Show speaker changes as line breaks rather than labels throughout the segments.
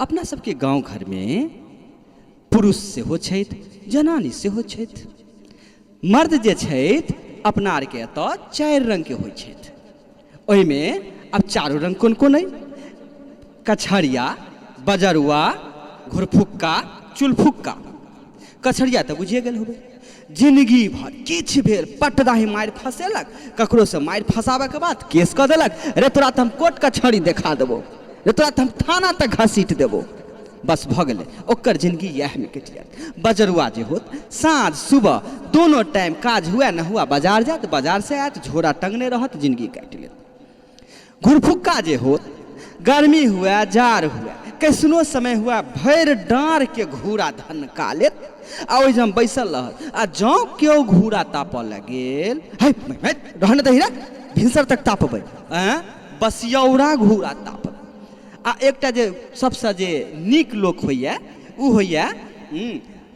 अपना सबके गांव घर में पुरुष सेहो छथि, जनानी सेहो छथि। मर्द जे छथि अपना आरके एतऽ 4 रंग के होइ छथि। ओहिमे अब 4 रंग कोन कोन अइ? कछड़िया, बजरुआ, घुरफुक्का, चुलफुक्का। कछड़िया तऽ बुझिए गेल होबै, जिंदगी भर किछु भेल पटदाही मारि फंसेलक, ककरो से मारि फंसाबे के बाद केस कऽ देलक, रे तोरा तऽ हम कोर्ट कचहरी देखा देबो, रे तोरा तऽ हम थाना तक घसीट देबो, बस भऽ गेलै ओकर जिंदगी इएह में कटि जायत। बजरुआ जे होत साँझ सुबह दोनों टाइम काज हुआ न हुआ बाजार जात, बाजार से आयत, झोरा टंगने रहत, जिंदगी काटि लेत। घुरफुक्का जे होत गर्मी हुआ जाड़ हुआ कैसनो समय हुआ भरि डाँर के घूरा धनका लेत आ ओहि जम बैसल रहत। आ जँ केओ घूरा तापऽ लगेल, रहने दही रे भिनसर तक तापबै, बसियौरा घूरा तापत। आ एकटा जे सबसे जे नीक लोक होइए उ होइए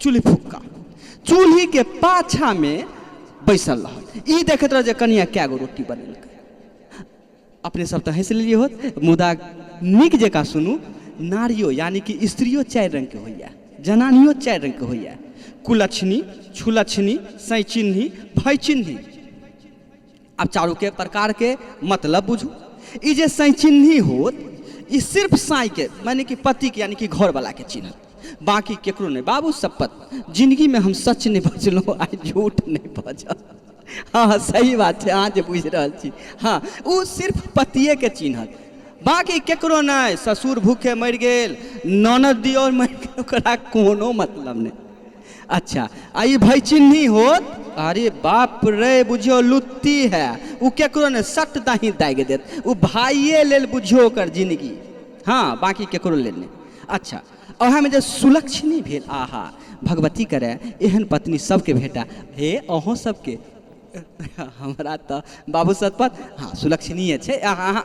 चूल्ही-फुक्का। चूल्ही के पाछा में बैसल रहत, ई देखैत रह जे कनिया कए गो रोटी बनेलकै। अपने सब तऽ हँसि लेलिए होत, मुदा नीक जकाँ सुनू, नारियो यानी कि स्त्रियो 4 रंग के होइए, जनानियो 4 रंग के होइए। कुलछनी, छुलछनी, सैचिन्ही, भैचिन्ही। अब चारू के प्रकार के मतलब बुझू। ई जे सैचिन्ही होत ई सिर्फ साई के माने कि पति के यानी कि घर वाला के चिन्ह, बाकी केकरो नहीं। बाबू शपथ जिंदगी में हम सच नहीं बजलूँ, आई झूठ नहीं बजल। हाँ सही बात है, अहाँ जे बुझि रहल छी। हाँ वो सिर्फ पतिये के चिन्ह, बाकी केकरो नहीं। ससुर भूखे मर गेल, ननद दियोर मर गेल, ओकरा कोनो मतलब नहीं। अच्छा आई भैचिन्ही होत, अरे बाप रे बुझियो लुत्ती है, वो केकरो ने सट दाही दागि देत, वो भाइये लेल बुझियो ओकर जिंदगी। हाँ बाकी केकरो लेल नहीं। अच्छा ओहे में जे सुलक्षणी भेल, आहा भगवती करे एहन पत्नी सबके भेटा। हे अहों सबके हमरा तो बाबू सतपथ हाँ सुलक्षणीय छै, अहाँ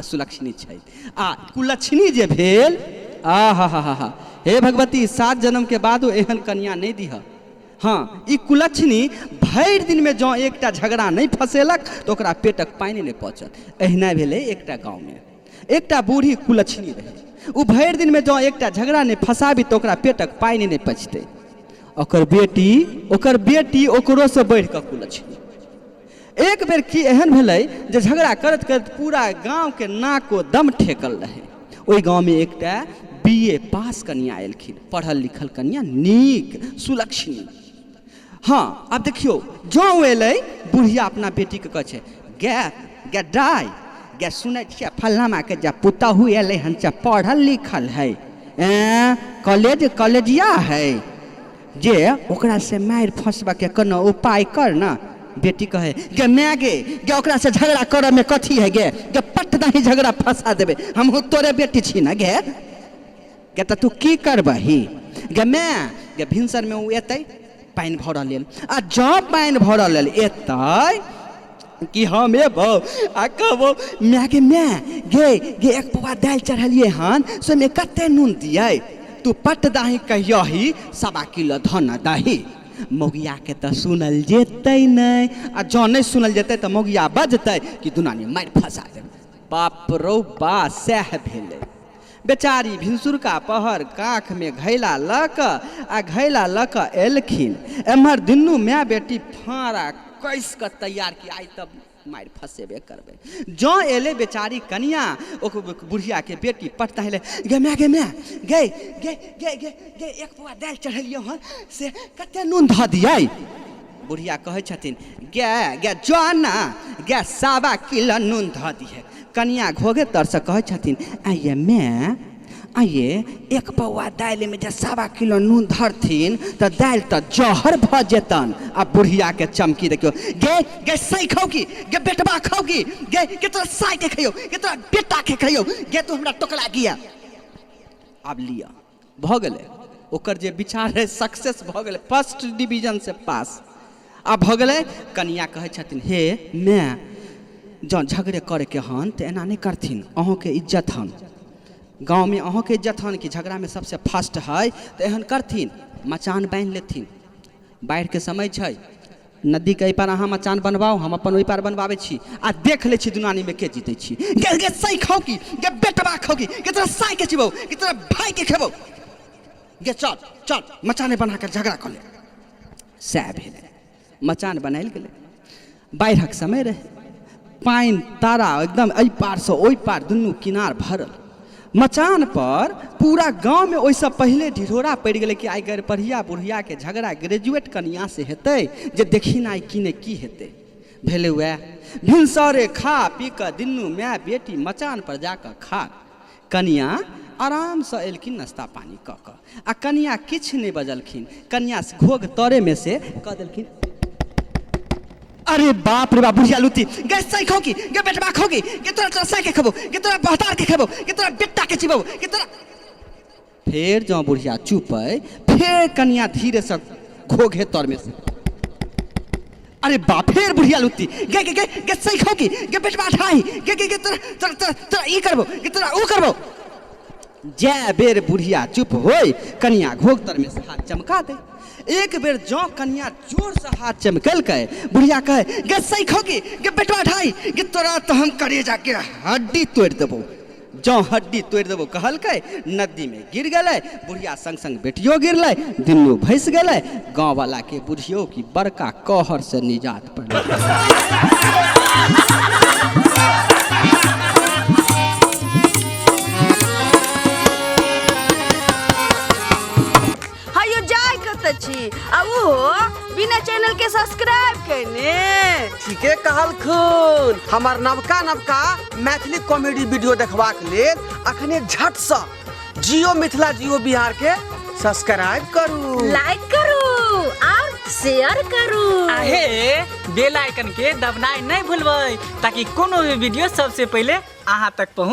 सुलक्षणी छै। आ कुलक्षणी जे भेल, आहा हा हा हा हे भगवती 7 जन्म के बादो एहन कन्या नहीं दीह। हाँ ई कुलक्षणी भरि दिन में जँ एकटा झगड़ा नहीं फंसेलक तो ओकरा पेटक पानि नहीं पहुँचल। एहिना भेलै एकटा गाँव में एकटा बूढ़ी कुलक्षणी रहे, वो भरि दिन में जँ एकटा झगड़ा नहीं फंसाबी तो ओकरा पेटक पानि नहीं पचतै। ओकर बेटी ओकरो से बढ़ि कऽ कुलक्षणी। एक बेर की एहन भेलै जे झगड़ा करत करत पूरा गाँव के नाको दम ठेकल रहे। ओहि गाँव में एकटा BA पास कन्या एलखिन, पढ़ल लिखल कन्या, नीक सुलक्षणी। हाँ अब देखियो जँ एलै बुढ़िया अपना बेटी के कहै छै, गे दाइ गे सुनै छियै फल्लामा के जे पुतहु एलै हन से पढ़ल लिखल है, कॉलेजिया है, जे ओकरा से मारि फंसबा के कोनो उपाय कर ना। बेटी कहे गे मैं गे ओकरा से झगड़ा करे में कथी है, गे पट दही झगड़ा फंसा देबे, हम तोरे बेटी छी ना। गे तऽ तू की करबही? गे मैं गे भिनसर में वो एतै पानि भरऽ लेल, आ जँ पानि भरऽ लेल एतै कि हम एबौ आ कहबौ मैं गे एक पौआ दालि चढ़लिए हन से में कते नून दियै, तू पट दही कहियही 1.25 किलो धन दही। मौगिया के तो सुनल जेतै नहीं, आ जँ नहीं सुनल जेतै तो मौगिया बजतै कि दुनानी मारि फंसा देबै। बाप रौ बा सएह भेलै। बेचारी भिनसुरका पहर काख में घैला लऽ कऽ एलखिन। एम्हर दुनू माय बेटी फाँड़ा कस कऽ तैयार कि आई तब मारि फंसेबे करबै। जँ एले बेचारी कनिया, बुढ़िया के बेटी पटता हेले, गे मैं गे एक पौआ दालि चढ़लियौ हन से कते नून धऽ दियै। बुढ़िया कहै छथिन गे जो ना गे 1.25 किलो नून धऽ दिहे। कनिया घोघे तर से कहै छथिन आइए 1 पौआ दालि में जे 1.25 किलो नून धरथिन तो दालि तो जहर भ जेतन। आ बुढ़िया के चमकी देखियो, गे सही खाओ की, गे बेटवा खाओ की, गे तोरा साई के खइयो, गे तोरा बेटा के खइयो, गे तू हमरा टोकला गिया। अब लिया भ गेलै ओकर जे विचार है सक्सेस भ गेलै, 1st डिवीजन से पास। अब भ गेलै कनिया कहै छथिन, हे मैं जँ झगड़े करे के हन तो एना नहीं करथिन, अहों के इज्जत हन, गाँव में अहों के इज्जत हन कि झगड़ा में सबसे फर्स्ट है तो एहन करथिन, मचान बांधि लेथिन, बाढ़ि के समय छै, नदी के एहि पार अहाँ मचान बनबाओ, हम अपन ओहि पार बनबाबै छी आ देख लै छी दुनानी में के जीतै छी। गे सही खाओ की गे बेटवा खाओ की गे तोरा साई के चिबौ कि तोरा भाई के खेबौ, गे चल चल मचाने बना के झगड़ा कर ले। सएह भेलै, मचान बनायल गेलै। बाढ़िक समय रहे, पानि तारा एकदम एहि पार से ओहि पार दुनू किनार भरल। मचान पर पूरा गांव में ओहिसँ पहले ढिढोरा पड़ि गेलै कि आइ गर पढ़िया बुढ़िया के झगड़ा ग्रेजुएट कनिया से हेतै जे देखी आई कि ने की हेतै। भेलै वएह, भिनसरे खा पी कऽ दुनू माय बेटी मचान पर जाकऽ खा। कनिया आराम से एलखिन नाश्ता पानी कऽ कऽ, आ कनिया किछु नहीं बजलखिन। कनिया घोग तोरे में से कह देलखिन, अरे बाप रे बाप बुढ़िया लुती, गे सही खाओ की गे बेटवा खाओ की गे तोरा तोरा साई के खेबो गे तोरा बहतार के खेबो गे तोरा बेटा के चिबो गे तोरा। फिर जो बुढ़िया चुप है, फिर कनिया धीरे से घोघे तोर में से, अरे बाप, फिर बुढ़िया लुती, गे गे गे गे सही खाओ की गे बेटवा ठाई गे गे गे तोरा तोरा तोरा तोरा ई करबो गे तोरा ओ करबो। जय बेर बुढ़िया चुप होई, कनिया घोघ तर में से हाथ चमका दे। एक बेर जो कन्या जोर से हाथ चमकलकै, बुढ़िया कहे गे सही खाओ की गे बेटवा ढाई गे तोरा तो हम करेजा के हड्डी तोड़ देबो। जो हड्डी तोड़ देबो कहलकै, नदी में गिर गए। बुढ़िया संग संग बेटियो गिरलै, दुनू भैंस गए। गाँव वाला के बुढ़ियो की बड़का कहर से निजात पड़ल।
बिना चैनल के सब्सक्राइब करने
ठीके कहलखुन। हमार नवका नवका मैथिली कॉमेडी वीडियो देखबाक लेल अखने झट से जियो मिथिला जियो बिहार के सब्सक्राइब करू,
लाइक करू और शेयर करू।
आहे बेल आइकन के दबनाइ नहीं भूलबै ताकि कोनो भी वीडियो सबसे पहले अहाँ तक पहुँच।